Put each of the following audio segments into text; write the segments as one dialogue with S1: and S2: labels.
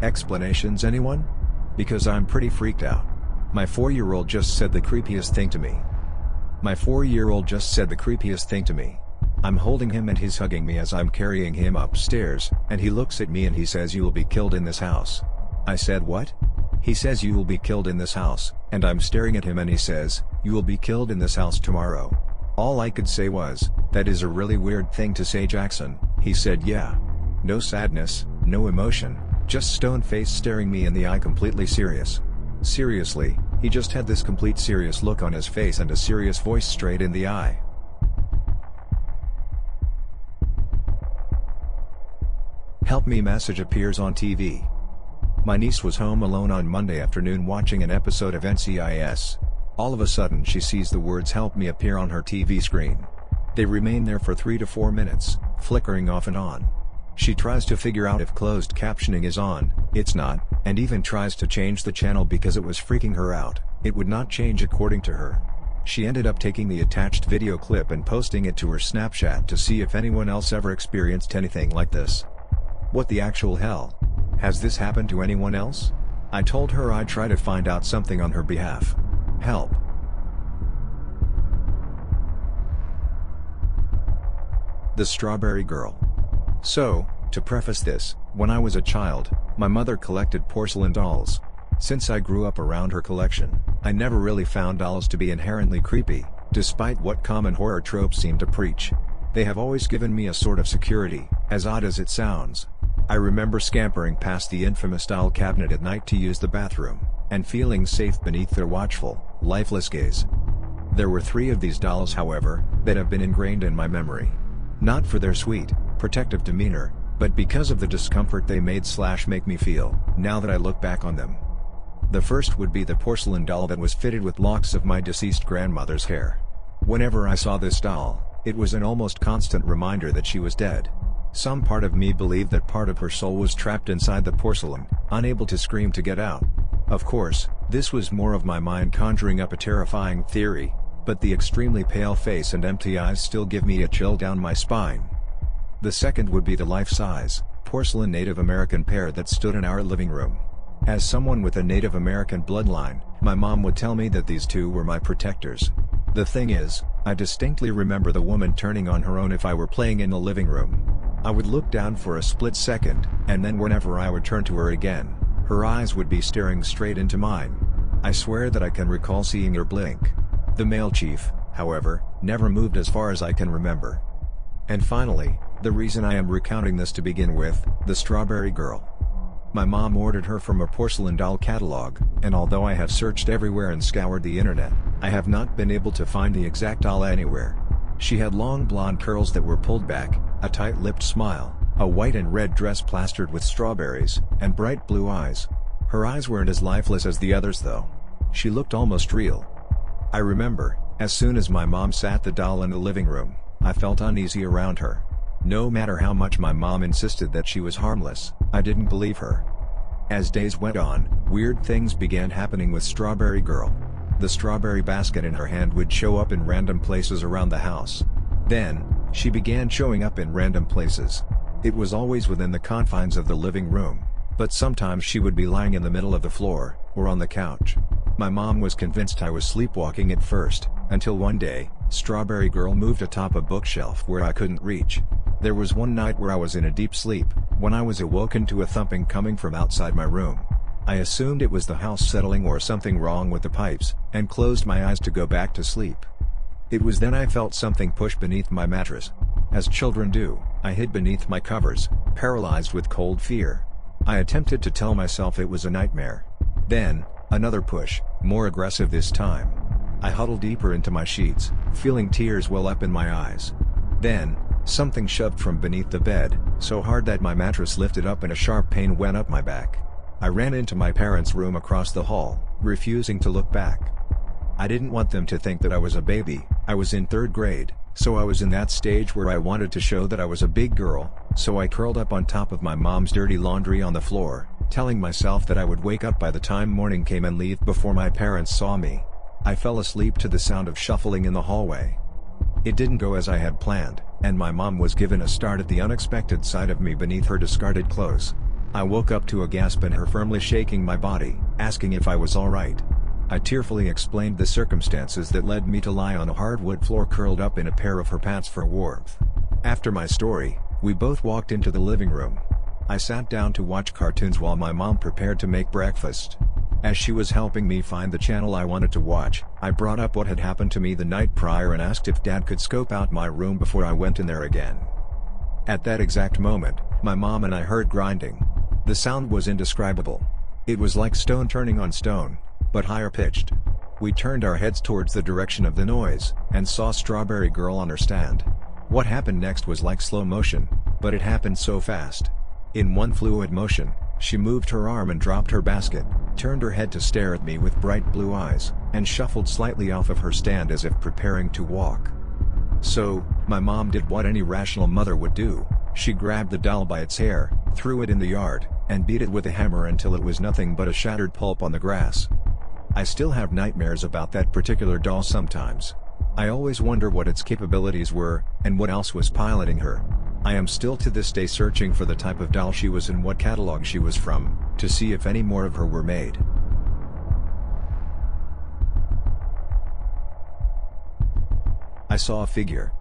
S1: Explanations, anyone? Because I'm pretty freaked out. My 4-year-old just said the creepiest thing to me. My 4-year-old just said the creepiest thing to me. I'm holding him and he's hugging me as I'm carrying him upstairs, and he looks at me and he says, "You will be killed in this house." I said, "What?" He says, "You will be killed in this house," and I'm staring at him and he says, "You will be killed in this house tomorrow." All I could say was, "That is a really weird thing to say, Jackson." He said, "Yeah." No sadness, no emotion, just stone face staring me in the eye, completely serious. Seriously, he just had this complete serious look on his face and a serious voice straight in the eye. Help me message appears on TV. My niece was home alone on Monday afternoon watching an episode of NCIS. All of a sudden she sees the words "help me" appear on her TV screen. They remain there for 3 to 4 minutes, flickering off and on. She tries to figure out if closed captioning is on, it's not, and even tries to change the channel because it was freaking her out. It would not change according to her. She ended up taking the attached video clip and posting it to her Snapchat to see if anyone else ever experienced anything like this. What the actual hell? Has this happened to anyone else? I told her I'd try to find out something on her behalf. Help. The Strawberry Girl. So, to preface this, when I was a child, my mother collected porcelain dolls. Since I grew up around her collection, I never really found dolls to be inherently creepy, despite what common horror tropes seem to preach. They have always given me a sort of security, as odd as it sounds. I remember scampering past the infamous doll cabinet at night to use the bathroom, and feeling safe beneath their watchful, lifeless gaze. There were 3 of these dolls, however, that have been ingrained in my memory. Not for their sweet, protective demeanor, but because of the discomfort they made/make me feel, now that I look back on them. The first would be the porcelain doll that was fitted with locks of my deceased grandmother's hair. Whenever I saw this doll, it was an almost constant reminder that she was dead. Some part of me believed that part of her soul was trapped inside the porcelain, unable to scream to get out. Of course, this was more of my mind conjuring up a terrifying theory, but the extremely pale face and empty eyes still give me a chill down my spine. The second would be the life-size, porcelain Native American pair that stood in our living room. As someone with a Native American bloodline, my mom would tell me that these 2 were my protectors. The thing is, I distinctly remember the woman turning on her own if I were playing in the living room. I would look down for a split second, and then whenever I would turn to her again, her eyes would be staring straight into mine. I swear that I can recall seeing her blink. The male chief, however, never moved as far as I can remember. And finally, the reason I am recounting this to begin with, the Strawberry Girl. My mom ordered her from a porcelain doll catalog, and although I have searched everywhere and scoured the internet, I have not been able to find the exact doll anywhere. She had long blonde curls that were pulled back, a tight-lipped smile, a white and red dress plastered with strawberries, and bright blue eyes. Her eyes weren't as lifeless as the others though. She looked almost real. I remember, as soon as my mom sat the doll in the living room, I felt uneasy around her. No matter how much my mom insisted that she was harmless, I didn't believe her. As days went on, weird things began happening with Strawberry Girl. The strawberry basket in her hand would show up in random places around the house. Then, she began showing up in random places. It was always within the confines of the living room, but sometimes she would be lying in the middle of the floor, or on the couch. My mom was convinced I was sleepwalking at first, until one day, Strawberry Girl moved atop a bookshelf where I couldn't reach. There was one night where I was in a deep sleep, when I was awoken to a thumping coming from outside my room. I assumed it was the house settling or something wrong with the pipes, and closed my eyes to go back to sleep. It was then I felt something push beneath my mattress. As children do, I hid beneath my covers, paralyzed with cold fear. I attempted to tell myself it was a nightmare. Then, another push, more aggressive this time. I huddled deeper into my sheets, feeling tears well up in my eyes. Then, something shoved from beneath the bed, so hard that my mattress lifted up and a sharp pain went up my back. I ran into my parents' room across the hall, refusing to look back. I didn't want them to think that I was a baby. I was in 3rd grade, so I was in that stage where I wanted to show that I was a big girl, so I curled up on top of my mom's dirty laundry on the floor, telling myself that I would wake up by the time morning came and leave before my parents saw me. I fell asleep to the sound of shuffling in the hallway. It didn't go as I had planned, and my mom was given a start at the unexpected sight of me beneath her discarded clothes. I woke up to a gasp and her firmly shaking my body, asking if I was alright. I tearfully explained the circumstances that led me to lie on a hardwood floor curled up in a pair of her pants for warmth. After my story, we both walked into the living room. I sat down to watch cartoons while my mom prepared to make breakfast. As she was helping me find the channel I wanted to watch, I brought up what had happened to me the night prior and asked if Dad could scope out my room before I went in there again. At that exact moment, my mom and I heard grinding. The sound was indescribable. It was like stone turning on stone, but higher pitched. We turned our heads towards the direction of the noise, and saw Strawberry Girl on her stand. What happened next was like slow motion, but it happened so fast. In one fluid motion, she moved her arm and dropped her basket, turned her head to stare at me with bright blue eyes, and shuffled slightly off of her stand as if preparing to walk. So, my mom did what any rational mother would do. She grabbed the doll by its hair, threw it in the yard, and beat it with a hammer until it was nothing but a shattered pulp on the grass. I still have nightmares about that particular doll sometimes. I always wonder what its capabilities were, and what else was piloting her. I am still to this day searching for the type of doll she was and what catalog she was from, to see if any more of her were made. I saw a figure.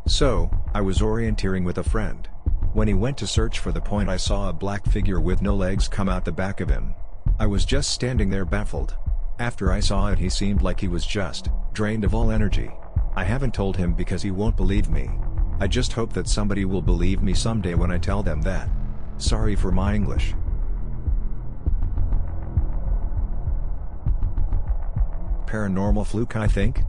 S1: So, I was orienteering with a friend. When he went to search for the point, I saw a black figure with no legs come out the back of him. I was just standing there baffled. After I saw it, he seemed like he was just drained of all energy. I haven't told him because he won't believe me. I just hope that somebody will believe me someday when I tell them that. Sorry for my English. Paranormal fluke, I think?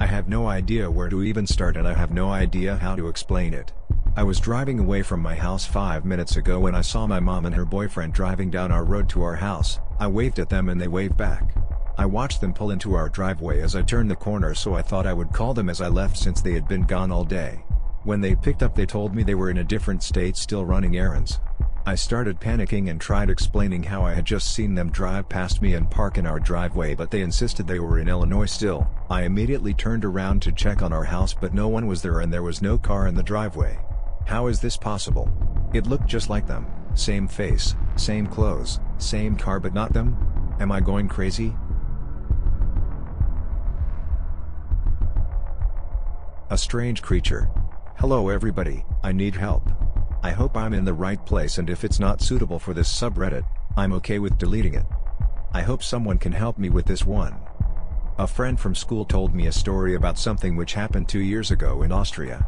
S1: I have no idea where to even start, and I have no idea how to explain it. I was driving away from my house 5 minutes ago when I saw my mom and her boyfriend driving down our road to our house. I waved at them and they waved back. I watched them pull into our driveway as I turned the corner, so I thought I would call them as I left since they had been gone all day. When they picked up, they told me they were in a different state still running errands. I started panicking and tried explaining how I had just seen them drive past me and park in our driveway, but they insisted they were in Illinois still. I immediately turned around to check on our house, but no one was there and there was no car in the driveway. How is this possible? It looked just like them. Same face, same clothes, same car, but not them? Am I going crazy? A strange creature. Hello everybody, I need help. I hope I'm in the right place, and if it's not suitable for this subreddit, I'm okay with deleting it. I hope someone can help me with this one. A friend from school told me a story about something which happened 2 years ago in Austria.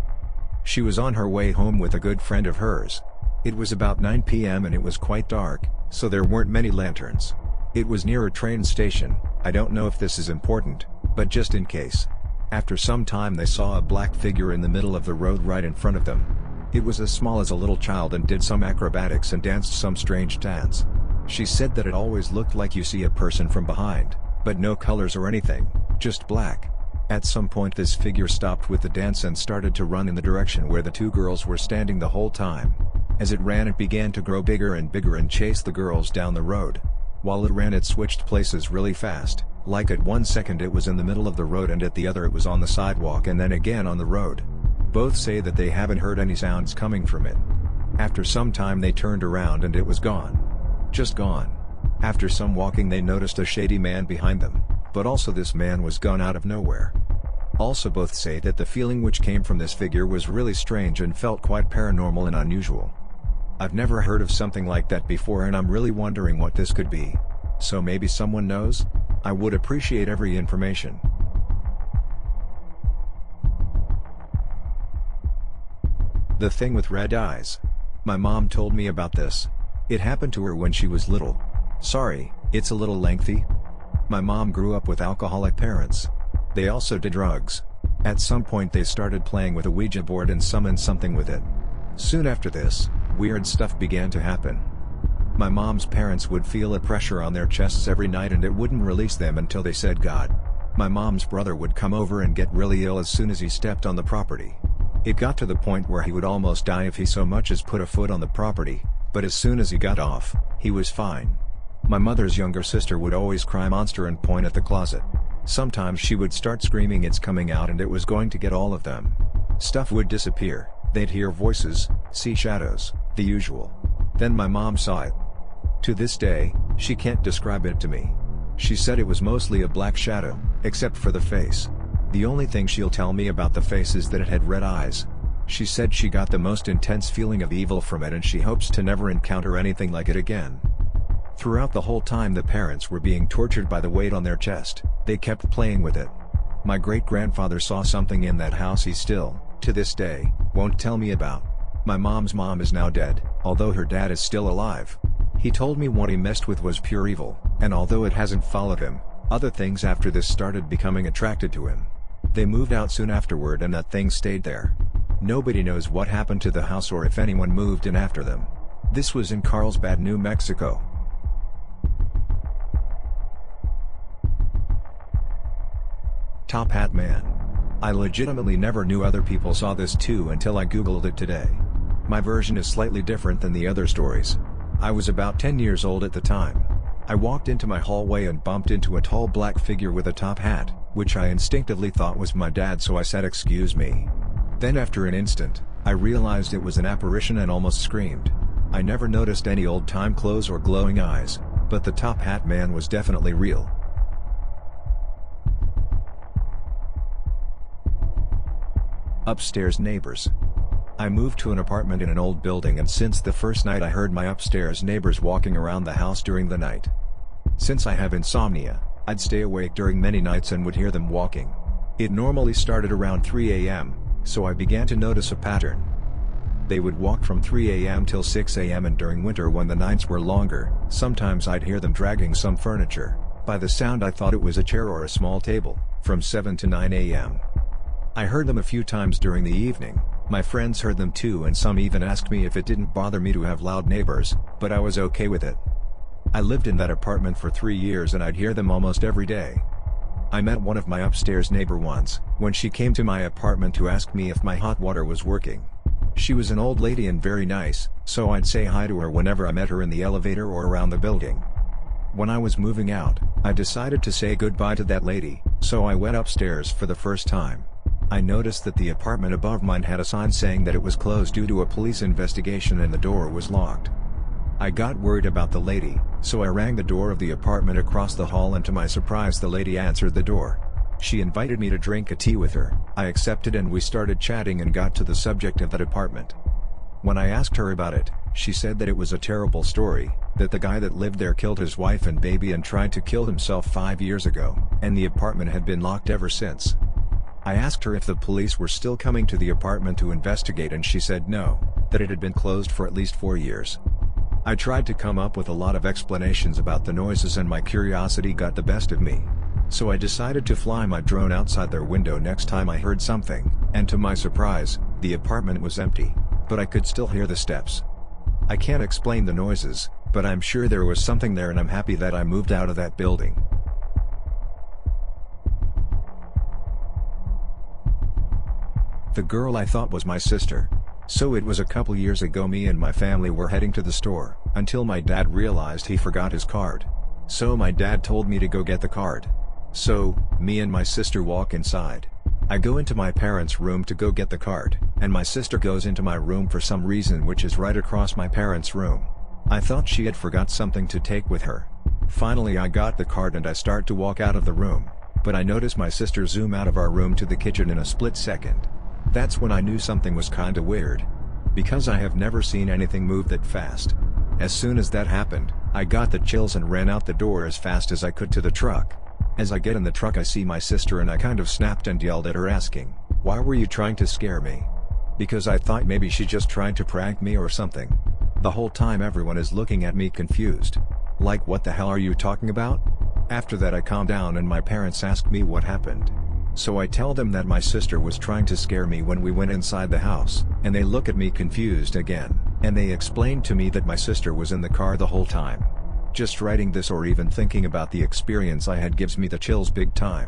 S1: She was on her way home with a good friend of hers. It was about 9 p.m. and it was quite dark, so there weren't many lanterns. It was near a train station. I don't know if this is important, but just in case. After some time they saw a black figure in the middle of the road right in front of them. It was as small as a little child and did some acrobatics and danced some strange dance. She said that it always looked like you see a person from behind, but no colors or anything, just black. At some point this figure stopped with the dance and started to run in the direction where the two girls were standing the whole time. As it ran, it began to grow bigger and bigger and chase the girls down the road. While it ran, it switched places really fast, like at 1 second it was in the middle of the road and at the other it was on the sidewalk and then again on the road. Both say that they haven't heard any sounds coming from it. After some time they turned around and it was gone. Just gone. After some walking they noticed a shady man behind them, but also this man was gone out of nowhere. Also both say that the feeling which came from this figure was really strange and felt quite paranormal and unusual. I've never heard of something like that before and I'm really wondering what this could be. So maybe someone knows? I would appreciate every information. The thing with red eyes. My mom told me about this. It happened to her when she was little. Sorry, it's a little lengthy. My mom grew up with alcoholic parents. They also did drugs. At some point they started playing with a Ouija board and summoned something with it. Soon after this, weird stuff began to happen. My mom's parents would feel a pressure on their chests every night and it wouldn't release them until they said God. My mom's brother would come over and get really ill as soon as he stepped on the property. It got to the point where he would almost die if he so much as put a foot on the property, but as soon as he got off, he was fine. My mother's younger sister would always cry monster and point at the closet. Sometimes she would start screaming it's coming out and it was going to get all of them. Stuff would disappear, they'd hear voices, see shadows, the usual. Then my mom saw it. To this day, she can't describe it to me. She said it was mostly a black shadow, except for the face. The only thing she'll tell me about the face is that it had red eyes. She said she got the most intense feeling of evil from it and she hopes to never encounter anything like it again. Throughout the whole time the parents were being tortured by the weight on their chest, they kept playing with it. My great-grandfather saw something in that house he still, to this day, won't tell me about. My mom's mom is now dead, although her dad is still alive. He told me what he messed with was pure evil, and although it hasn't followed him, other things after this started becoming attracted to him. They moved out soon afterward and that thing stayed there. Nobody knows what happened to the house or if anyone moved in after them. This was in Carlsbad, New Mexico. Top Hat Man. I legitimately never knew other people saw this too until I googled it today. My version is slightly different than the other stories. I was about 10 years old at the time. I walked into my hallway and bumped into a tall black figure with a top hat, which I instinctively thought was my dad, so I said excuse me. Then after an instant, I realized it was an apparition and almost screamed. I never noticed any old-time clothes or glowing eyes, but the top hat man was definitely real. Upstairs neighbors. I moved to an apartment in an old building and since the first night I heard my upstairs neighbors walking around the house during the night. Since I have insomnia, I'd stay awake during many nights and would hear them walking. It normally started around 3 a.m., so I began to notice a pattern. They would walk from 3 a.m. till 6 a.m. and during winter when the nights were longer, sometimes I'd hear them dragging some furniture. By the sound I thought it was a chair or a small table, from 7 to 9 a.m. I heard them a few times during the evening. My friends heard them too and some even asked me if it didn't bother me to have loud neighbors, but I was okay with it. I lived in that apartment for 3 years and I'd hear them almost every day. I met one of my upstairs neighbor once, when she came to my apartment to ask me if my hot water was working. She was an old lady and very nice, so I'd say hi to her whenever I met her in the elevator or around the building. When I was moving out, I decided to say goodbye to that lady, so I went upstairs for the first time. I noticed that the apartment above mine had a sign saying that it was closed due to a police investigation and the door was locked. I got worried about the lady, so I rang the door of the apartment across the hall and to my surprise the lady answered the door. She invited me to drink a tea with her. I accepted and we started chatting and got to the subject of that apartment. When I asked her about it, she said that it was a terrible story, that the guy that lived there killed his wife and baby and tried to kill himself 5 years ago, and the apartment had been locked ever since. I asked her if the police were still coming to the apartment to investigate and she said no, that it had been closed for at least 4 years. I tried to come up with a lot of explanations about the noises and my curiosity got the best of me. So I decided to fly my drone outside their window next time I heard something, and to my surprise, the apartment was empty, but I could still hear the steps. I can't explain the noises, but I'm sure there was something there and I'm happy that I moved out of that building. The girl I thought was my sister. So it was a couple years ago me and my family were heading to the store, until my dad realized he forgot his card. So my dad told me to go get the card. So, me and my sister walk inside. I go into my parents' room to go get the card, and my sister goes into my room for some reason which is right across my parents' room. I thought she had forgot something to take with her. Finally I got the card and I start to walk out of the room, but I notice my sister zoom out of our room to the kitchen in a split second. That's when I knew something was kinda weird. Because I have never seen anything move that fast. As soon as that happened, I got the chills and ran out the door as fast as I could to the truck. As I get in the truck I see my sister and I kind of snapped and yelled at her asking, "Why were you trying to scare me?" Because I thought maybe she just tried to prank me or something. The whole time everyone is looking at me confused. Like, what the hell are you talking about? After that I calmed down and my parents asked me what happened. So I tell them that my sister was trying to scare me when we went inside the house, and they look at me confused again, and they explained to me that my sister was in the car the whole time. Just writing this or even thinking about the experience I had gives me the chills big time.